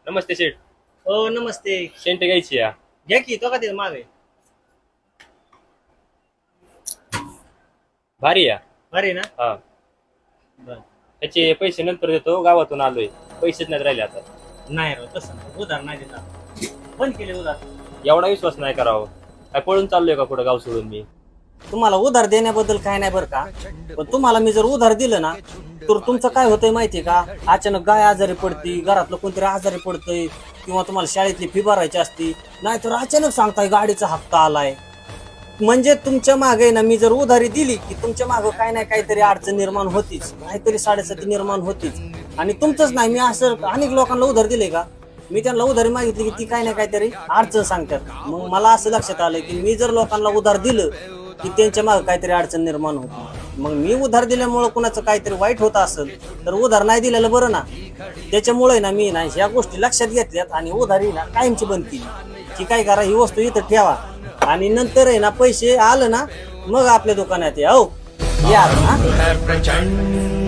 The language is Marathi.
नमस्ते शेठ. हो नमस्ते. शेंट घ्यायची या. घ्या की तो का तिथं मागे भारी या. अरे ना. हा, बर. त्याचे पैसे नंतर देतो, गावातून आलोय. पैसेच नाही राहिले आता. नाही राव तसं नाही. उधार नाही देता बंद केले उधार. एवढा विश्वास नाही करावं. काय पळून चाललोय का कुठं गाव सोडून मी? तुम्हाला उधार देण्याबद्दल काय नाही बरं का, पण तुम्हाला मी जर उधार दिलं ना तर तुमचं काय होतंय माहितीये का, अचानक गाय आजारी पडती, घरातलं कोणतरी आजारी पडतंय, किंवा तुम्हाला शाळेतली फी भरायची असती, नाहीतर अचानक सांगताय गाडीचा हप्ता आलाय. म्हणजे तुमच्या मागे ना मी जर उधारी दिली की तुमच्या मागे काय नाही काहीतरी अडचण निर्माण होतीच, काहीतरी साडेसाती निर्माण होतीच. आणि तुमचंच नाही, मी असं अनेक लोकांना उधार दिले का, मी त्यांना उधारी मागितली की ती काय नाही काहीतरी अडचण सांगतात. मग मला असं लक्षात आलं की मी जर लोकांना उधार दिलं की त्यांच्या मागे काहीतरी अडचण निर्माण होती. मग मी उधार दिल्यामुळे कुणाचं काहीतरी वाईट होत असेल तर उधार नाही दिलेलं बरं ना. त्याच्यामुळे ना मी ना ह्या गोष्टी लक्षात घेतल्यात आणि उधारी ना कायमची बंद केली. की काय करा, ही वस्तू इथं ठेवा आणि नंतर आहे ना पैसे आलं ना मग आपल्या दुकानात या. हो या ना.